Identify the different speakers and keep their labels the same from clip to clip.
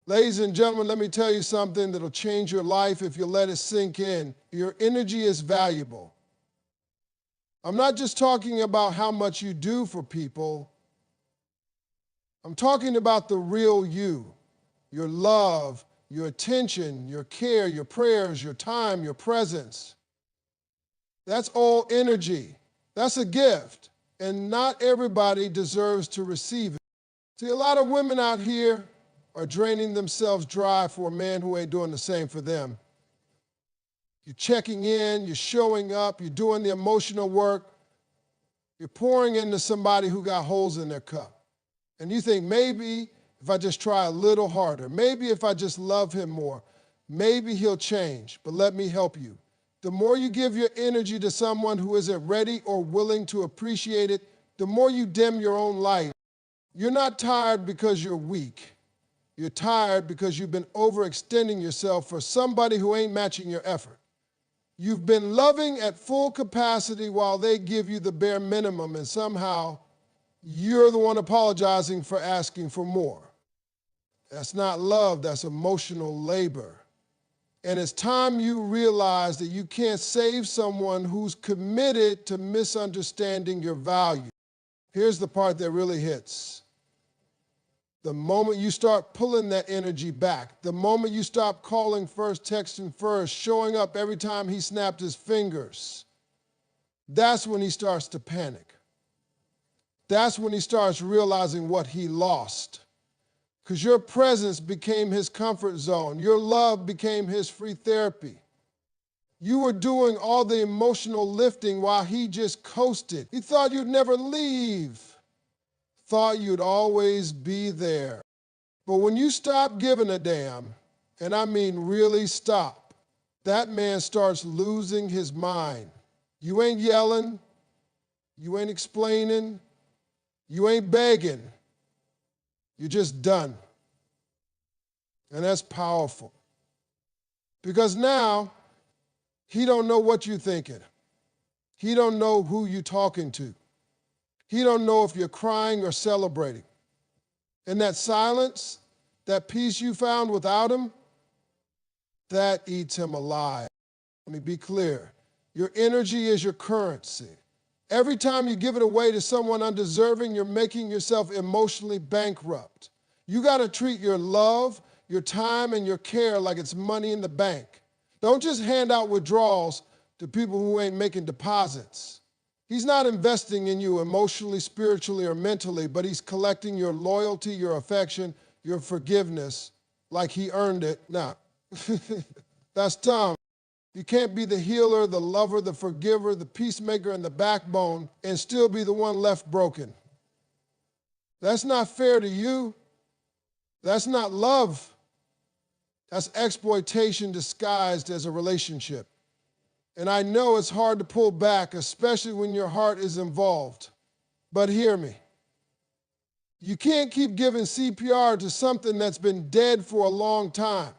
Speaker 1: Ladies and gentlemen, let me tell you something that'll change your life if you let it sink in. Your energy is valuable. I'm not just talking about how much you do for people. I'm talking about the real you, your love, your attention, your care, your prayers, your time, your presence. That's all energy. That's a gift, and not everybody deserves to receive it. See, a lot of women out here are draining themselves dry for a man who ain't doing the same for them. You're checking in, you're showing up, you're doing the emotional work, you're pouring into somebody who got holes in their cup. And you think, maybe if I just try a little harder, maybe if I just love him more, maybe he'll change. But let me help you. The more you give your energy to someone who isn't ready or willing to appreciate it, the more you dim your own light. You're not tired because you're weak. You're tired because you've been overextending yourself for somebody who ain't matching your effort. You've been loving at full capacity while they give you the bare minimum, and somehow you're the one apologizing for asking for more. That's not love, that's emotional labor. And it's time you realize that you can't save someone who's committed to misunderstanding your value. Here's the part that really hits. The moment you start pulling that energy back, the moment you stop calling first, texting first, showing up every time he snapped his fingers, that's when he starts to panic. That's when he starts realizing what he lost. Because your presence became his comfort zone. Your love became his free therapy. You were doing all the emotional lifting while he just coasted. He thought you'd never leave. Thought you'd always be there. But when you stop giving a damn, and I mean really stop, that man starts losing his mind. You ain't yelling, you ain't explaining, you ain't begging. You're just done. And that's powerful. Because now, he don't know what you're thinking. He don't know who you're talking to. He don't know if you're crying or celebrating. And that silence, that peace you found without him, that eats him alive. Let me be clear. Your energy is your currency. Every time you give it away to someone undeserving, you're making yourself emotionally bankrupt. You got to treat your love, your time, and your care like it's money in the bank. Don't just hand out withdrawals to people who ain't making deposits. He's not investing in you emotionally, spiritually, or mentally, but he's collecting your loyalty, your affection, your forgiveness like he earned it. Now, that's dumb. You can't be the healer, the lover, the forgiver, the peacemaker, and the backbone and still be the one left broken. That's not fair to you. That's not love. That's exploitation disguised as a relationship. And I know it's hard to pull back, especially when your heart is involved. But hear me. You can't keep giving CPR to something that's been dead for a long time.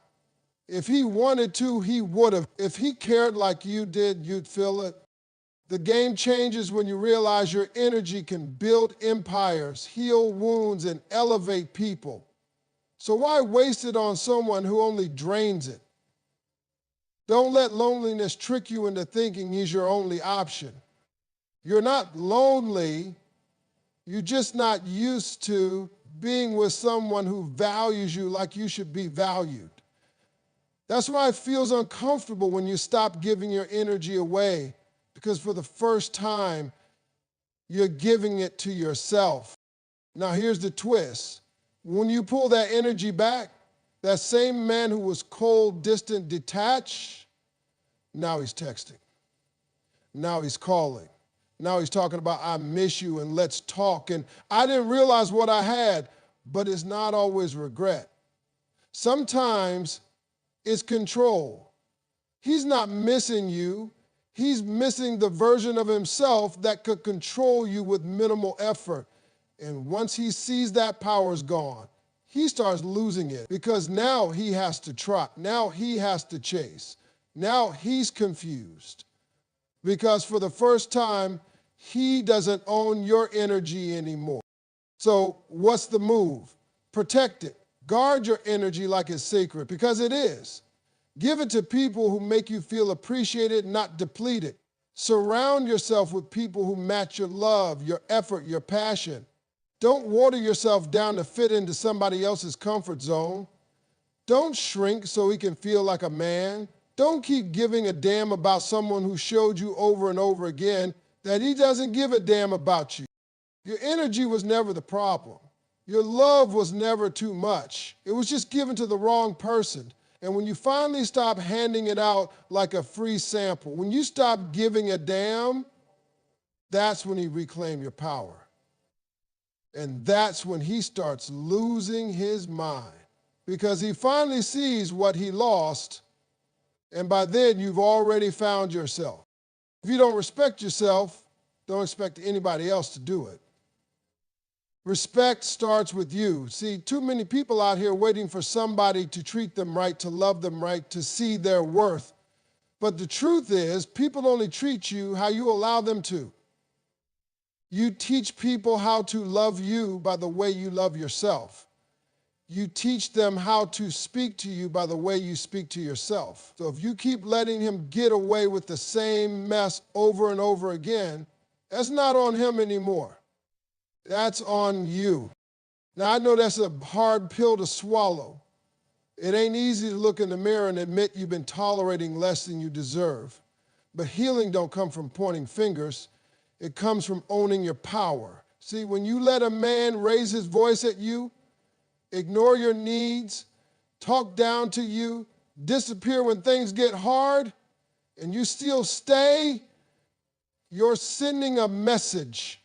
Speaker 1: If he wanted to, he would have. If he cared like you did, you'd feel it. The game changes when you realize your energy can build empires, heal wounds, and elevate people. So why waste it on someone who only drains it? Don't let loneliness trick you into thinking he's your only option. You're not lonely. You're just not used to being with someone who values you like you should be valued. That's why it feels uncomfortable when you stop giving your energy away, because for the first time, you're giving it to yourself. Now here's the twist. When you pull that energy back, that same man who was cold, distant, detached, now he's texting. Now he's calling. Now he's talking about, I miss you and let's talk. And I didn't realize what I had, but it's not always regret. Sometimes it's control. He's not missing you. He's missing the version of himself that could control you with minimal effort. And once he sees that power's gone, he starts losing it because now he has to try. Now he has to chase. Now he's confused because for the first time, he doesn't own your energy anymore. So what's the move? Protect it. Guard your energy like it's sacred, because it is. Give it to people who make you feel appreciated, not depleted. Surround yourself with people who match your love, your effort, your passion. Don't water yourself down to fit into somebody else's comfort zone. Don't shrink so he can feel like a man. Don't keep giving a damn about someone who showed you over and over again that he doesn't give a damn about you. Your energy was never the problem. Your love was never too much. It was just given to the wrong person. And when you finally stop handing it out like a free sample, when you stop giving a damn, that's when he reclaims your power. And that's when he starts losing his mind, because he finally sees what he lost, and by then you've already found yourself. If you don't respect yourself, don't expect anybody else to do it. Respect starts with you. See, too many people out here waiting for somebody to treat them right, to love them right, to see their worth. But the truth is, people only treat you how you allow them to. You teach people how to love you by the way you love yourself. You teach them how to speak to you by the way you speak to yourself. So if you keep letting him get away with the same mess over and over again, that's not on him anymore. That's on you. Now, I know that's a hard pill to swallow. It ain't easy to look in the mirror and admit you've been tolerating less than you deserve. But healing don't come from pointing fingers. It comes from owning your power. See, when you let a man raise his voice at you, ignore your needs, talk down to you, disappear when things get hard, and you still stay, you're sending a message.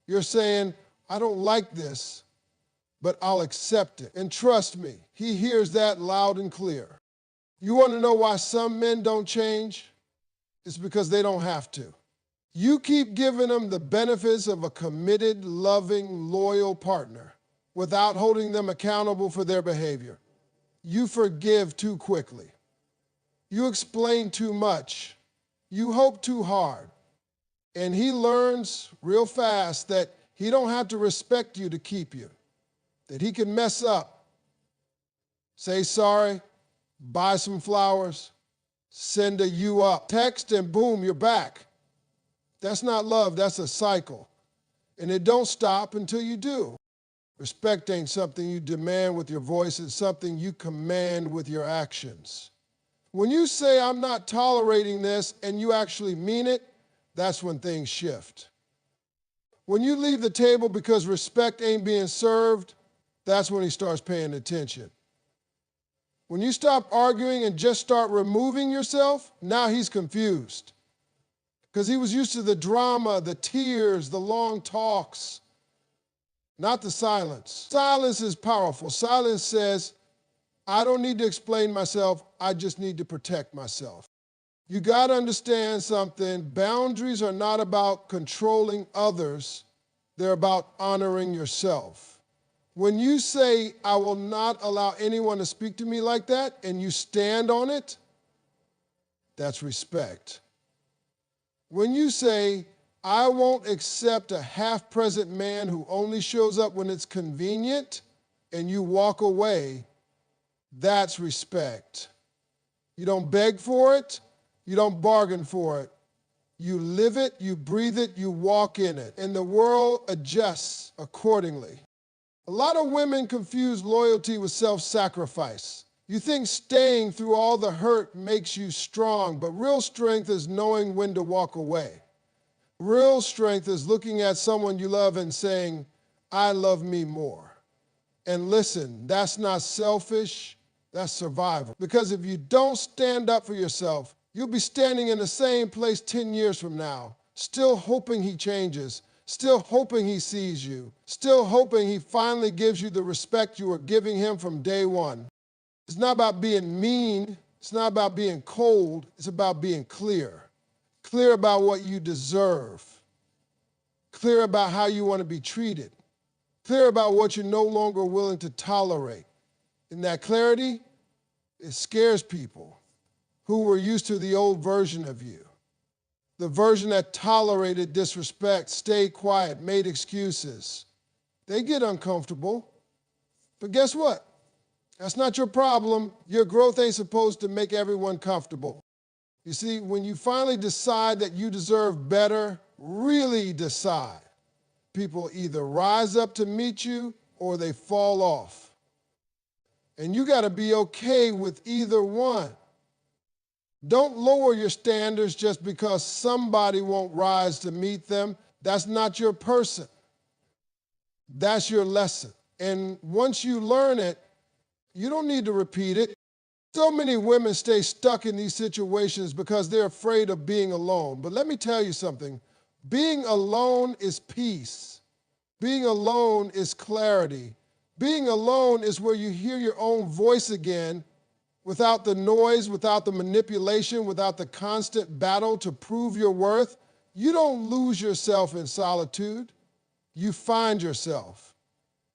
Speaker 1: You're saying, I don't like this, but I'll accept it. And trust me, he hears that loud and clear. You want to know why some men don't change? It's because they don't have to. You keep giving them the benefits of a committed, loving, loyal partner without holding them accountable for their behavior. You forgive too quickly. You explain too much. You hope too hard. And he learns real fast that he don't have to respect you to keep you, that he can mess up, say sorry, buy some flowers, send a you up, text, and boom, you're back. That's not love, that's a cycle. And it don't stop until you do. Respect ain't something you demand with your voice, it's something you command with your actions. When you say, I'm not tolerating this, and you actually mean it, that's when things shift. When you leave the table because respect ain't being served, that's when he starts paying attention. When you stop arguing and just start removing yourself, now he's confused. Because he was used to the drama, the tears, the long talks, not the silence. Silence is powerful. Silence says, I don't need to explain myself, I just need to protect myself. You got to understand something. Boundaries are not about controlling others. They're about honoring yourself. When you say, I will not allow anyone to speak to me like that, and you stand on it, that's respect. When you say, I won't accept a half-present man who only shows up when it's convenient, and you walk away, that's respect. You don't beg for it. You don't bargain for it. You live it, you breathe it, you walk in it. And the world adjusts accordingly. A lot of women confuse loyalty with self-sacrifice. You think staying through all the hurt makes you strong, but real strength is knowing when to walk away. Real strength is looking at someone you love and saying, I love me more. And listen, that's not selfish, that's survival. Because if you don't stand up for yourself, you'll be standing in the same place 10 years from now, still hoping he changes, still hoping he sees you, still hoping he finally gives you the respect you were giving him from day one. It's not about being mean, it's not about being cold, it's about being clear. Clear about what you deserve. Clear about how you want to be treated. Clear about what you're no longer willing to tolerate. And that clarity, it scares people who were used to the old version of you. The version that tolerated disrespect, stayed quiet, made excuses. They get uncomfortable. But guess what? That's not your problem. Your growth ain't supposed to make everyone comfortable. You see, when you finally decide that you deserve better, really decide, people either rise up to meet you or they fall off. And you got to be okay with either one. Don't lower your standards just because somebody won't rise to meet them. That's not your person. That's your lesson. And once you learn it, you don't need to repeat it. So many women stay stuck in these situations because they're afraid of being alone. But let me tell you something. Being alone is peace. Being alone is clarity. Being alone is where you hear your own voice again without the noise, without the manipulation, without the constant battle to prove your worth. You don't lose yourself in solitude. You find yourself.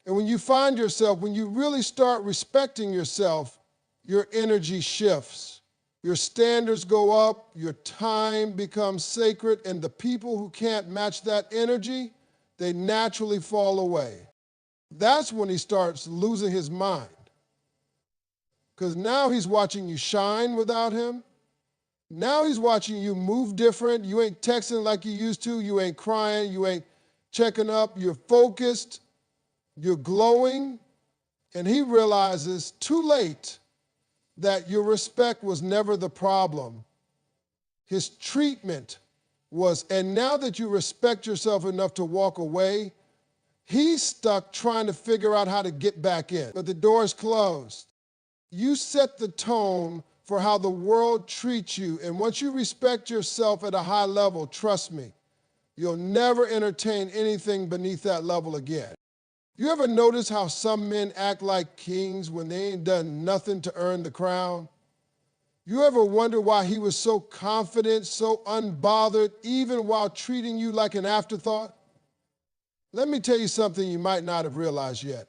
Speaker 1: And when you find yourself, when you really start respecting yourself, your energy shifts. Your standards go up, your time becomes sacred, and the people who can't match that energy, they naturally fall away. That's when he starts losing his mind. Because now he's watching you shine without him. Now he's watching you move different. You ain't texting like you used to. You ain't crying. You ain't checking up. You're focused. You're glowing. And he realizes too late that your respect was never the problem. His treatment was, and now that you respect yourself enough to walk away, he's stuck trying to figure out how to get back in. But the door's closed. You set the tone for how the world treats you. And once you respect yourself at a high level, trust me, you'll never entertain anything beneath that level again. You ever notice how some men act like kings when they ain't done nothing to earn the crown? You ever wonder why he was so confident, so unbothered, even while treating you like an afterthought? Let me tell you something you might not have realized yet.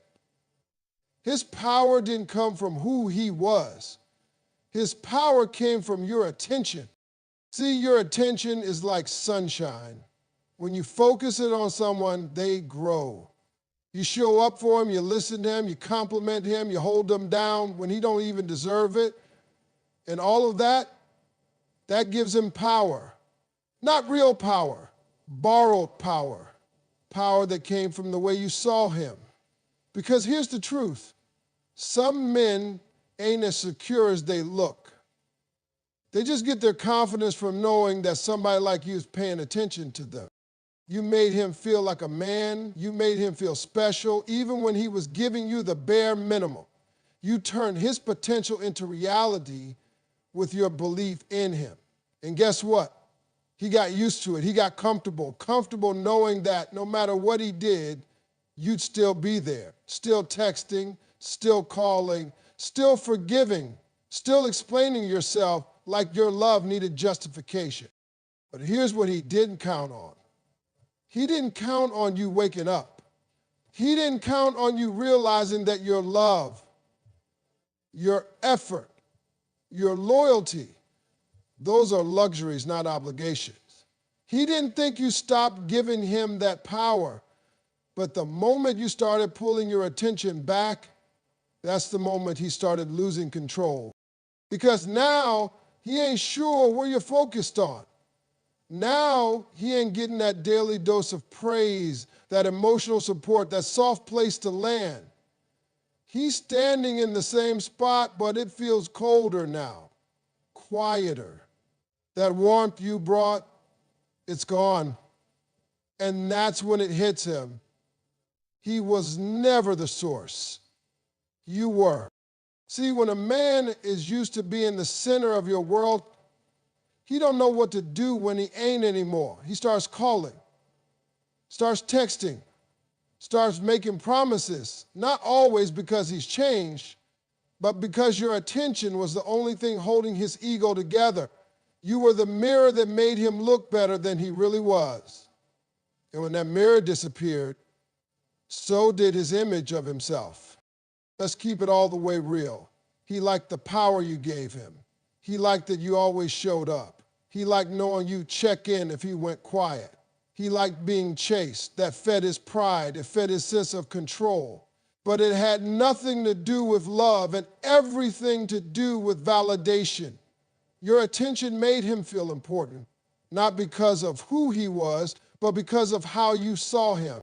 Speaker 1: His power didn't come from who he was. His power came from your attention. See, your attention is like sunshine. When you focus it on someone, they grow. You show up for him, you listen to him, you compliment him, you hold him down when he don't even deserve it. And all of that, that gives him power. Not real power, borrowed power. Power that came from the way you saw him. Because here's the truth. Some men ain't as secure as they look. They just get their confidence from knowing that somebody like you is paying attention to them. You made him feel like a man. You made him feel special, even when he was giving you the bare minimum. You turned his potential into reality with your belief in him. And guess what? He got used to it. He got comfortable knowing that no matter what he did, you'd still be there, still texting, still calling, still forgiving, still explaining yourself like your love needed justification. But here's what he didn't count on. He didn't count on you waking up. He didn't count on you realizing that your love, your effort, your loyalty, those are luxuries, not obligations. He didn't think you stopped giving him that power. But the moment you started pulling your attention back, that's the moment he started losing control. Because now he ain't sure where you're focused on. Now he ain't getting that daily dose of praise, that emotional support, that soft place to land. He's standing in the same spot, but it feels colder now, quieter. That warmth you brought, it's gone. And that's when it hits him. He was never the source. You were. See, when a man is used to being the center of your world, he don't know what to do when he ain't anymore. He starts calling, starts texting, starts making promises, not always because he's changed, but because your attention was the only thing holding his ego together. You were the mirror that made him look better than he really was. And when that mirror disappeared, so did his image of himself. Let's keep it all the way real. He liked the power you gave him. He liked that you always showed up. He liked knowing you check in if he went quiet. He liked being chased. That fed his pride. It fed his sense of control. but it had nothing to do with love and everything to do with validation. Your attention made him feel important, not because of who he was, but because of how you saw him.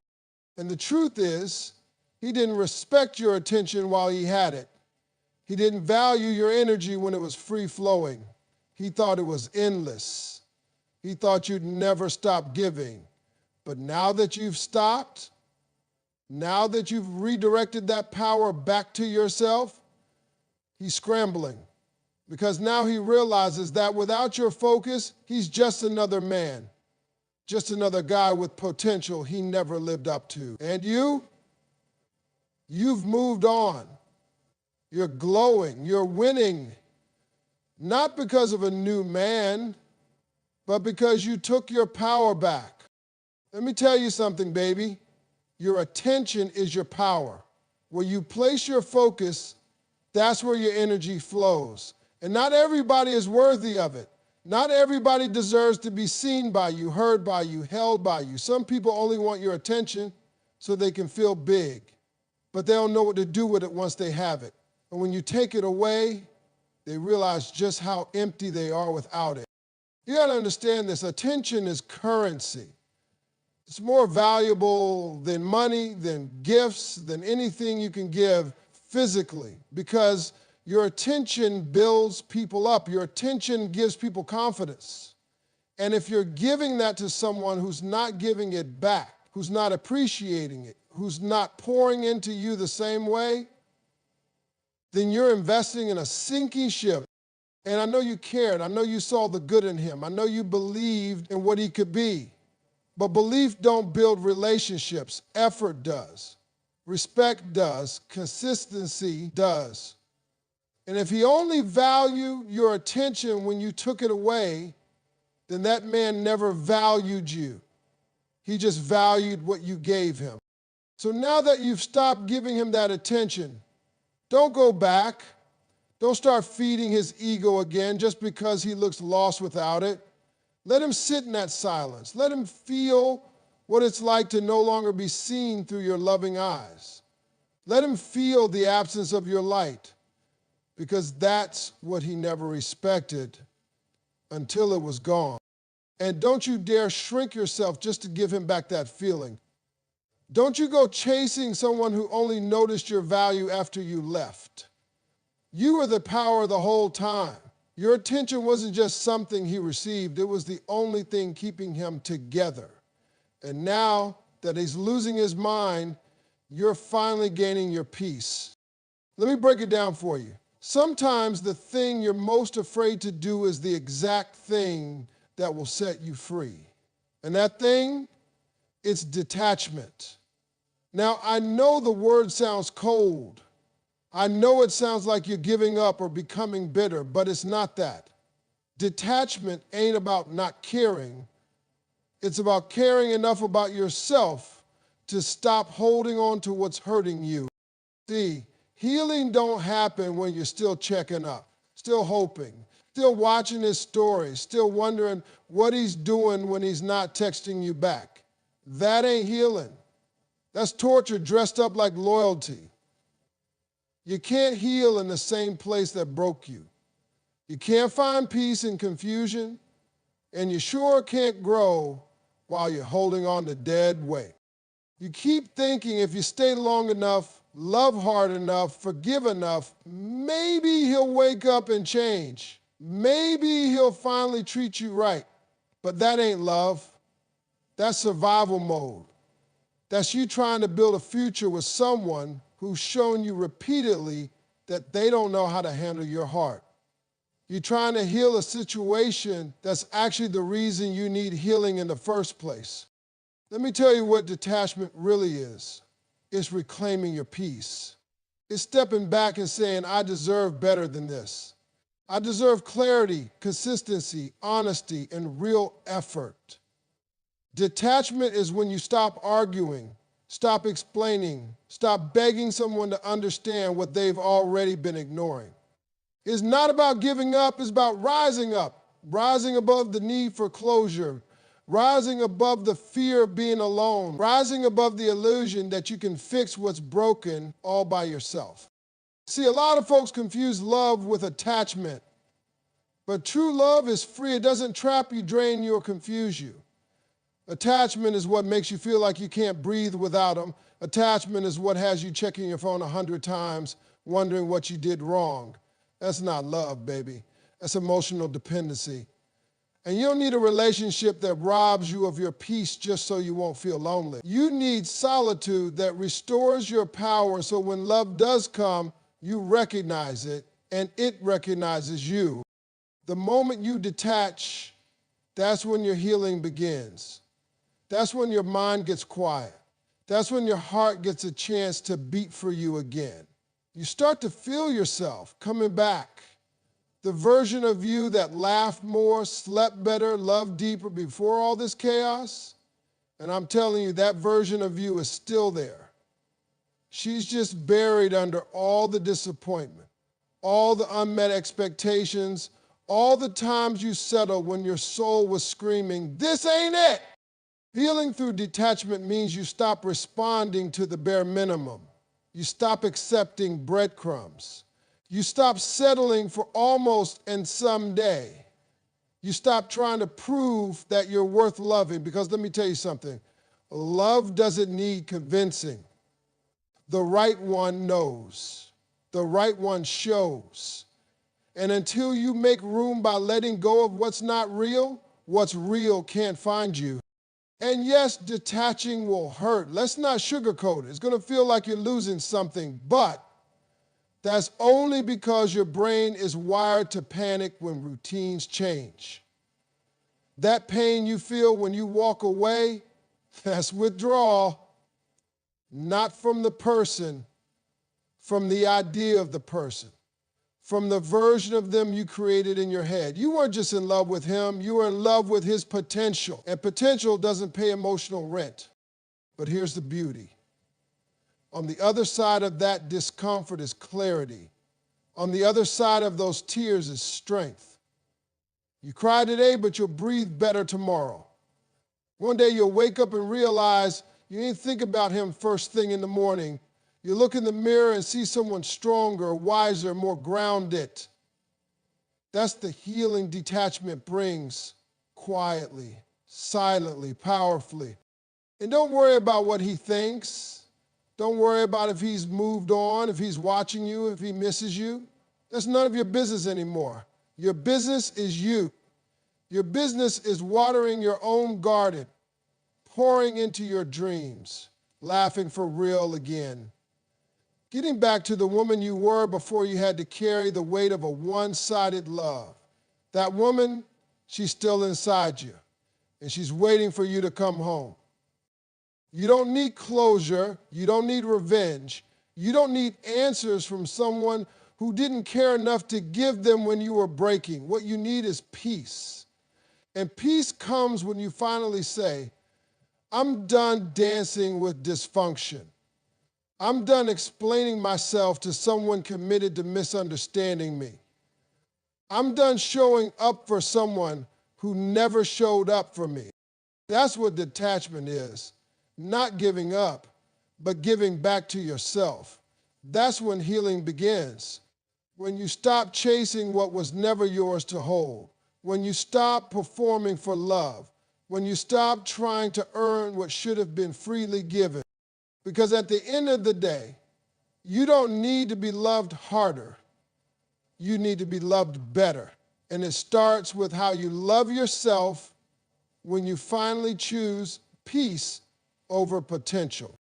Speaker 1: And the truth is, he didn't respect your attention while he had it. He didn't value your energy when it was free-flowing. He thought it was endless. He thought you'd never stop giving. But now that you've stopped, now that you've redirected that power back to yourself, he's scrambling. Because now he realizes that without your focus, he's just another man, just another guy with potential he never lived up to. And you've moved on. You're glowing, you're winning, not because of a new man, but because you took your power back. Let me tell you something, baby. Your attention is your power. Where you place your focus, that's where your energy flows. And not everybody is worthy of it. Not everybody deserves to be seen by you, heard by you, held by you. Some people only want your attention so they can feel big, but they don't know what to do with it once they have it. And when you take it away, they realize just how empty they are without it. You got to understand this. Attention is currency. It's more valuable than money, than gifts, than anything you can give physically, because your attention builds people up. Your attention gives people confidence. And if you're giving that to someone who's not giving it back, who's not appreciating it, who's not pouring into you the same way, then you're investing in a sinking ship. And I know you cared. I know you saw the good in him. I know you believed in what he could be. But belief don't build relationships. Effort does. Respect does. Consistency does. And if he only valued your attention when you took it away, then that man never valued you. He just valued what you gave him. So now that you've stopped giving him that attention, don't go back. Don't start feeding his ego again just because he looks lost without it. Let him sit in that silence. Let him feel what it's like to no longer be seen through your loving eyes. Let him feel the absence of your light, because that's what he never respected until it was gone. And don't you dare shrink yourself just to give him back that feeling. Don't you go chasing someone who only noticed your value after you left. You were the power the whole time. Your attention wasn't just something he received. It was the only thing keeping him together. And now that he's losing his mind, you're finally gaining your peace. Let me break it down for you. Sometimes the thing you're most afraid to do is the exact thing that will set you free. And that thing, it's detachment. Now, I know the word sounds cold. I know it sounds like you're giving up or becoming bitter, but it's not that. Detachment ain't about not caring. It's about caring enough about yourself to stop holding on to what's hurting you. See, healing don't happen when you're still checking up, still hoping, still watching his stories, still wondering what he's doing when he's not texting you back. That ain't healing. That's torture dressed up like loyalty. You can't heal in the same place that broke you. You can't find peace in confusion, and you sure can't grow while you're holding on to dead weight. You keep thinking if you stay long enough, love hard enough, forgive enough, maybe he'll wake up and change. Maybe he'll finally treat you right. But that ain't love. That's survival mode. That's you trying to build a future with someone who's shown you repeatedly that they don't know how to handle your heart. You're trying to heal a situation that's actually the reason you need healing in the first place. Let me tell you what detachment really is. It's reclaiming your peace. It's stepping back and saying, I deserve better than this. I deserve clarity, consistency, honesty, and real effort. Detachment is when you stop arguing, stop explaining, stop begging someone to understand what they've already been ignoring. It's not about giving up, it's about rising up, rising above the need for closure, rising above the fear of being alone, rising above the illusion that you can fix what's broken all by yourself. See, a lot of folks confuse love with attachment. But true love is free. It doesn't trap you, drain you, or confuse you. Attachment is what makes you feel like you can't breathe without them. Attachment is what has you checking your phone 100 times, wondering what you did wrong. That's not love, baby. That's emotional dependency. And you don't need a relationship that robs you of your peace just so you won't feel lonely. You need solitude that restores your power so when love does come, you recognize it and it recognizes you. The moment you detach, that's when your healing begins. That's when your mind gets quiet. That's when your heart gets a chance to beat for you again. You start to feel yourself coming back. The version of you that laughed more, slept better, loved deeper before all this chaos. And I'm telling you, that version of you is still there. She's just buried under all the disappointment, all the unmet expectations, all the times you settled when your soul was screaming, "This ain't it!" Healing through detachment means you stop responding to the bare minimum. You stop accepting breadcrumbs. You stop settling for almost and someday. You stop trying to prove that you're worth loving, because let me tell you something. Love doesn't need convincing. The right one knows. The right one shows. And until you make room by letting go of what's not real, what's real can't find you. And yes, detaching will hurt. Let's not sugarcoat it. It's going to feel like you're losing something, but that's only because your brain is wired to panic when routines change. That pain you feel when you walk away, that's withdrawal, not from the person, from the idea of the person, from the version of them you created in your head. You weren't just in love with him, you were in love with his potential. And potential doesn't pay emotional rent. But here's the beauty. On the other side of that discomfort is clarity. On the other side of those tears is strength. You cry today, but you'll breathe better tomorrow. One day you'll wake up and realize you didn't think about him first thing in the morning. You look in the mirror and see someone stronger, wiser, more grounded. That's the healing detachment brings, quietly, silently, powerfully. And don't worry about what he thinks. Don't worry about if he's moved on, if he's watching you, if he misses you. That's none of your business anymore. Your business is you. Your business is watering your own garden, pouring into your dreams, laughing for real again. Getting back to the woman you were before you had to carry the weight of a one-sided love. That woman, she's still inside you, and she's waiting for you to come home. You don't need closure. You don't need revenge. You don't need answers from someone who didn't care enough to give them when you were breaking. What you need is peace. And peace comes when you finally say, I'm done dancing with dysfunction. I'm done explaining myself to someone committed to misunderstanding me. I'm done showing up for someone who never showed up for me. That's what detachment is. Not giving up, but giving back to yourself. That's when healing begins. When you stop chasing what was never yours to hold. When you stop performing for love. When you stop trying to earn what should have been freely given. Because at the end of the day, you don't need to be loved harder. You need to be loved better. And it starts with how you love yourself when you finally choose peace over potential.